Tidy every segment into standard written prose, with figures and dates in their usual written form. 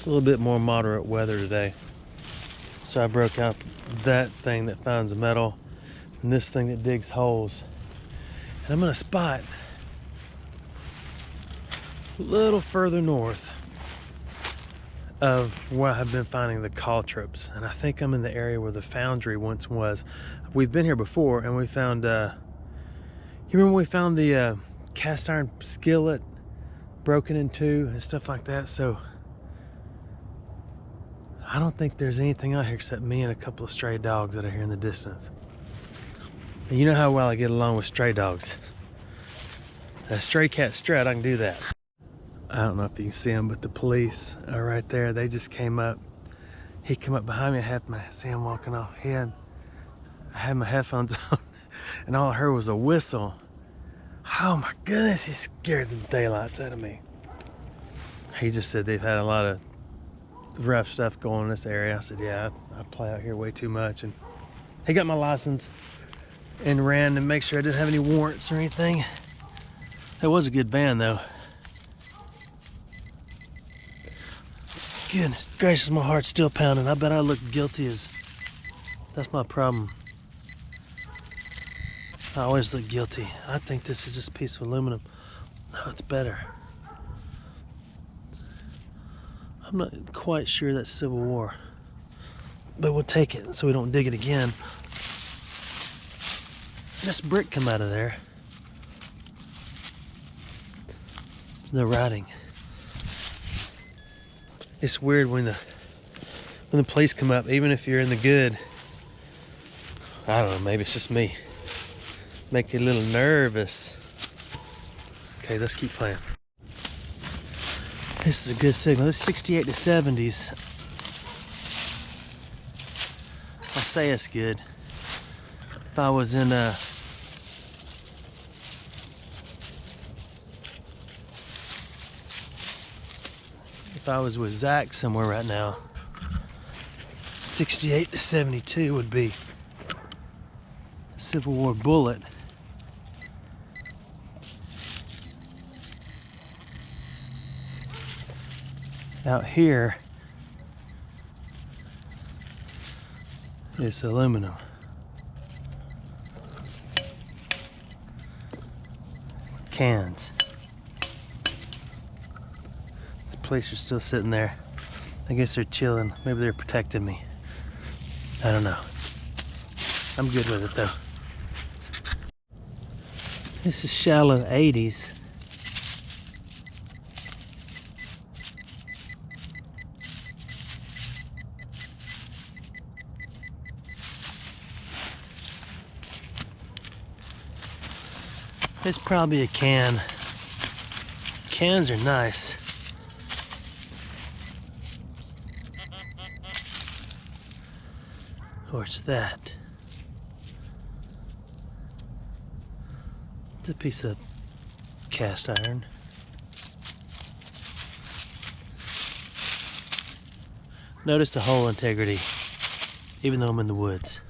a little bit more moderate weather today. So I broke out that thing that finds metal and this thing that digs holes. And I'm in a spot a little further north of where I've been finding the caltrops. And I think I'm in the area where the foundry once was. We've been here before and we found, you remember we found the cast iron skillet broken in two and stuff like that? So I don't think there's anything out here except me and a couple of stray dogs that are here in the distance. And you know how well I get along with stray dogs. A stray cat strut, I can do that. I don't know if you can see them, but the police are right there. They just came up. He came up behind me. I see him walking off. I had my headphones on, and all I heard was a whistle. Oh my goodness, he scared the daylights out of me. He just said they've had a lot of rough stuff going in this area. I said, yeah, I play out here way too much. And he got my license and ran to make sure I didn't have any warrants or anything. That was a good band though. Goodness gracious, my heart's still pounding. I bet I look guilty as... That's my problem. I always look guilty. I think this is just a piece of aluminum. No, it's better. I'm not quite sure that's Civil War, but we'll take it so we don't dig it again. This brick come out of there. There's no writing. It's weird when the police come up, even if you're in the good. I don't know, maybe it's just me. Make you a little nervous. Okay, let's keep playing. This is a good signal. It's 68 to 70s. I'll say it's good. If I was in if I was with Zach somewhere right now, 68 to 72 would be a Civil War bullet. Out here is aluminum. Cans. The police are still sitting there. I guess they're chilling. Maybe they're protecting me. I don't know. I'm good with it though. This is shallow 80s. It's probably a can. Cans are nice. Or it's that. It's a piece of cast iron. Notice the hole integrity, even though I'm in the woods.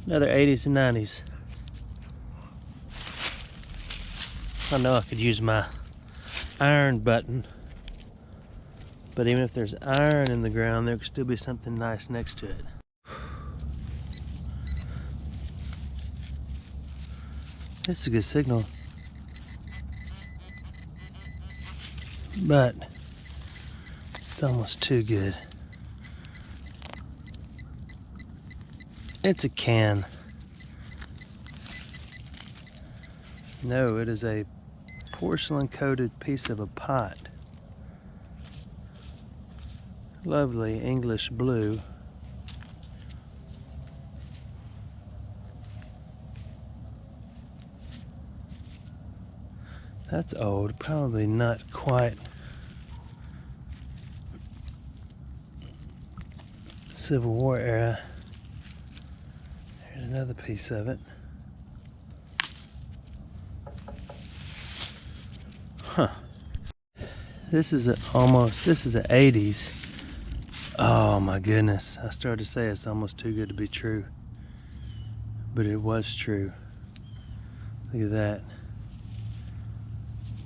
Another 80s and 90s. I know I could use my iron button, but even if there's iron in the ground, there could still be something nice next to it. This is a good signal, but it's almost too good. It's a can. No, it is a porcelain coated piece of a pot. Lovely English blue. That's old, probably not quite Civil War era. Here's another piece of it. Huh. This is the 80s. Oh my goodness. I started to say it's almost too good to be true. But it was true. Look at that.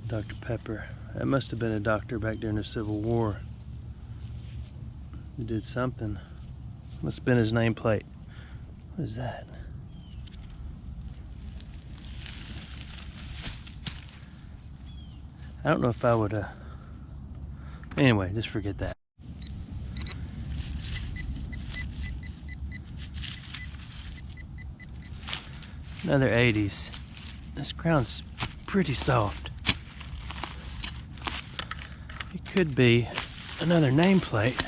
Dr. Pepper. That must have been a doctor back during the Civil War. He did something. Must have been his nameplate. What is that? I don't know if I would, anyway, just forget that. Another 80s. This ground's pretty soft. It could be another nameplate.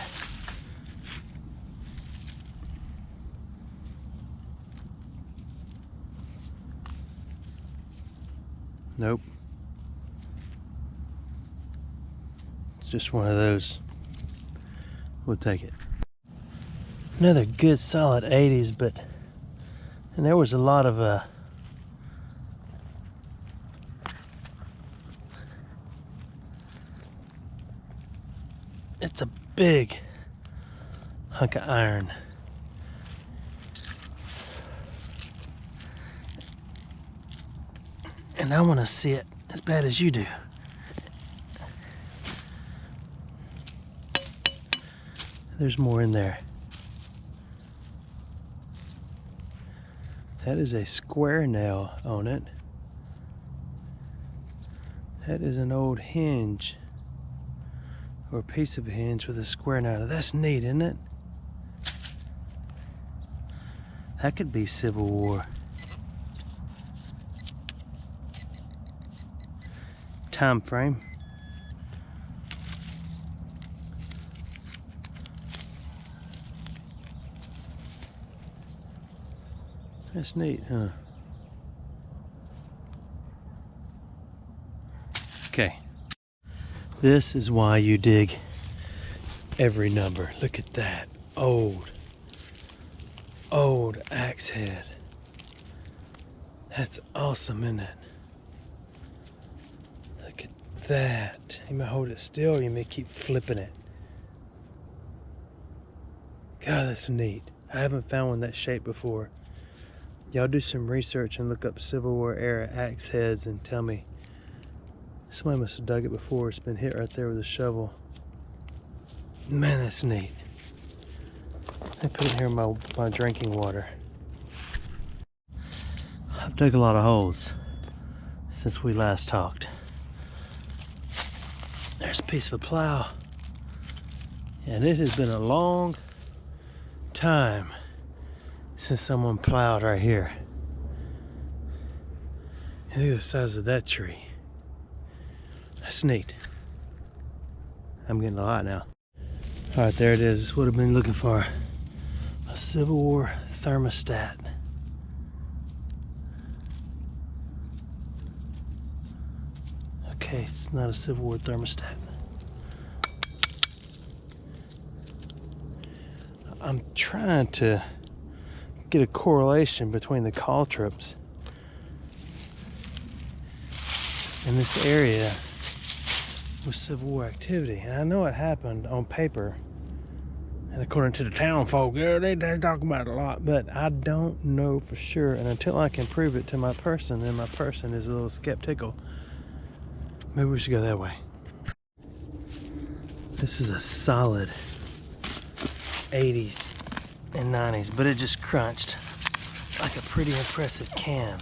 Nope. It's just one of those. We'll take it. Another good solid 80s, but and there was a lot of it's a big hunk of iron. And I want to see it as bad as you do. There's more in there. That is a square nail on it. That is an old hinge, or a piece of a hinge with a square nail. That's neat, isn't it? That could be Civil War. Time frame. That's neat, huh? Okay. This is why you dig every number. Look at that. Old axe head. That's awesome, isn't it? Look at that. You may hold it still, or you may keep flipping it. God, that's neat. I haven't found one that shape before. Y'all do some research and look up Civil War era axe heads and tell me. Somebody must have dug it before. It's been hit right there with a shovel. Man, that's neat. I put it here in my drinking water. I've dug a lot of holes since we last talked. There's a piece of a plow. And it has been a long time since someone plowed right here. And look at the size of that tree. That's neat. I'm getting a lot now. All right, there it is. It's what I've been looking for. A Civil War thermostat. Okay, it's not a Civil War thermostat. I'm trying to get a correlation between the call trips in this area with Civil War activity. And I know it happened on paper, and according to the town folk, yeah, they talk about it a lot, but I don't know for sure. And until I can prove it to my person, then my person is a little skeptical. Maybe we should go that way. This is a solid 80s and 90s, but it just crunched like a pretty impressive can.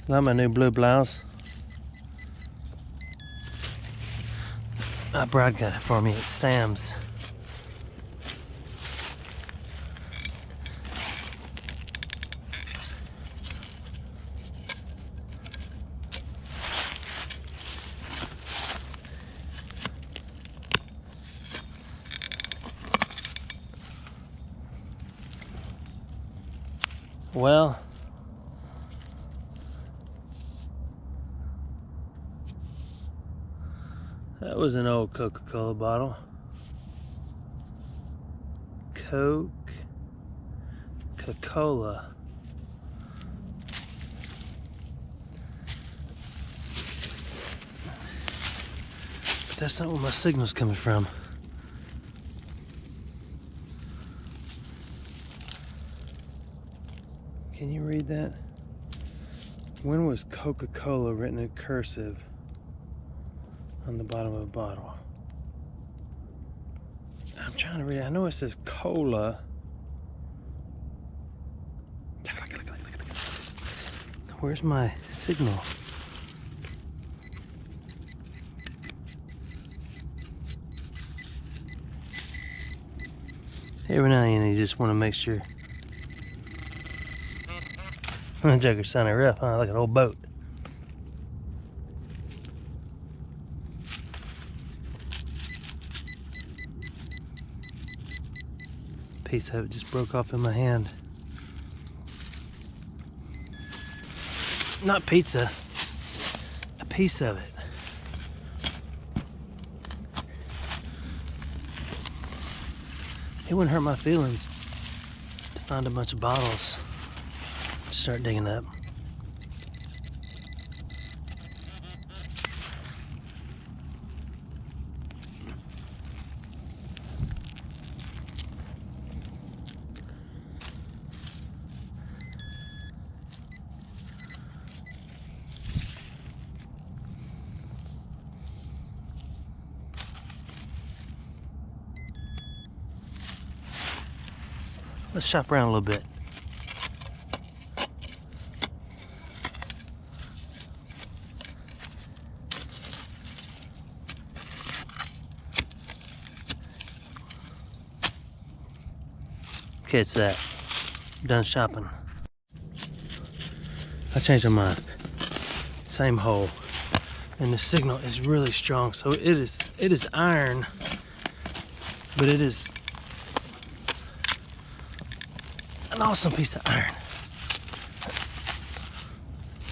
Like my new blue blouse. My bride got it for me at Sam's. Well, that was an old Coca-Cola bottle. Coca-Cola. But that's not where my signal's coming from. Can you read that? When was Coca-Cola written in cursive on the bottom of a bottle? I'm trying to read it. I know it says cola. Where's my signal? Every now and then you just want to make sure. That joker's sounding rough, huh? Like an old boat. Piece of it just broke off in my hand. Not pizza, a piece of it. It wouldn't hurt my feelings to find a bunch of bottles to start digging up. Let's shop around a little bit. Okay, it's that. Done shopping. I changed my mind. Same hole. And the signal is really strong. So it is iron, but it is an awesome piece of iron.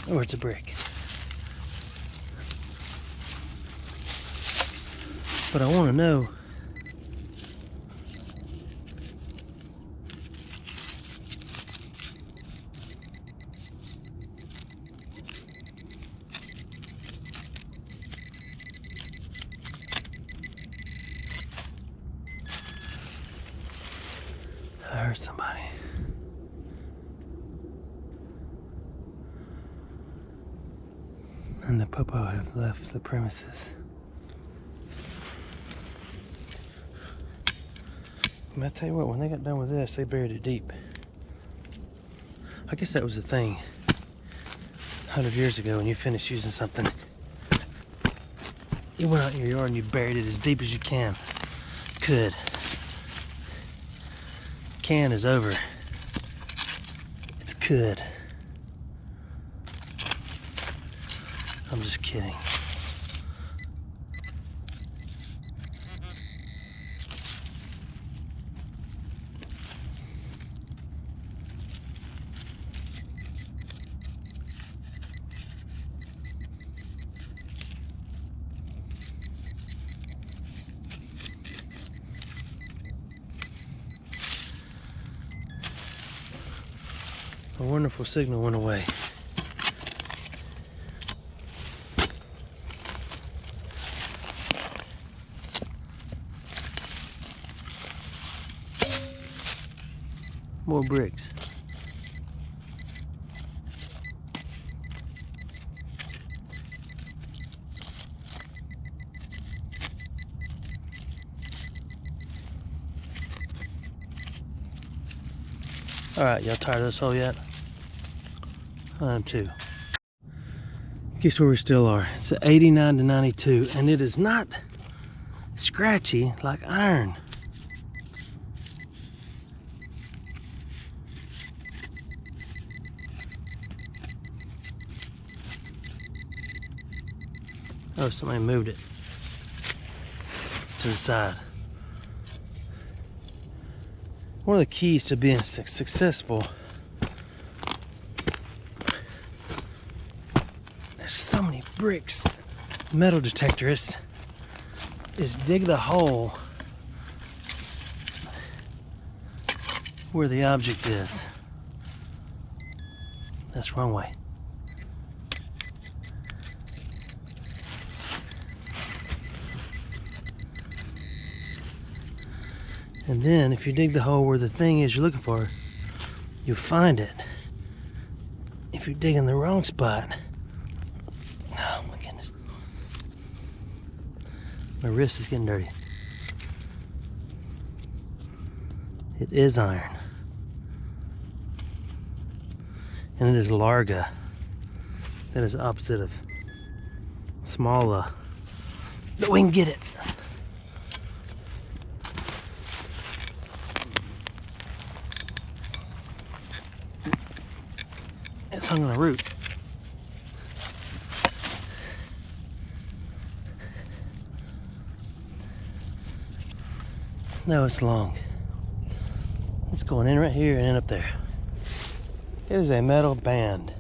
Or it's a brick. But I want to know I heard somebody. And the popo have left the premises. I tell you what, when they got done with this, they buried it deep. I guess that was the thing 100 years ago when you finished using something. You went out in your yard and you buried it as deep as you could. Can is over. It's could. I'm just kidding. A wonderful signal went away. More bricks. All right, y'all tired of this hole yet? I am too. Guess where we still are. It's at 89 to 92, and it is not scratchy like iron. Oh, somebody moved it to the side. One of the keys to being successful, there's so many bricks, metal detectorists, is dig the hole where the object is. That's the wrong way. And then if you dig the hole where the thing is you're looking for, you'll find it. If you dig in the wrong spot, oh my goodness. My wrist is getting dirty. It is iron. And it is larga. That is the opposite of smalla. But we can get it. It's hung on a root. No, it's long. It's going in right here and in up there. It is a metal band.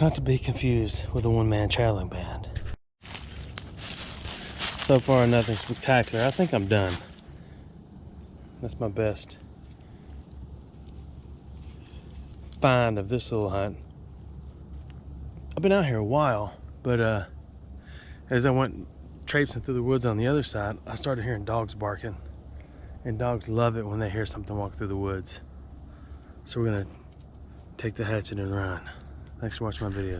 Not to be confused with a one-man traveling band. So far, nothing spectacular. I think I'm done. That's my best find of this little hunt. I've been out here a while, but as I went traipsing through the woods on the other side, I started hearing dogs barking. And dogs love it when they hear something walk through the woods. So we're gonna take the hatchet and run. Thanks for watching my videos.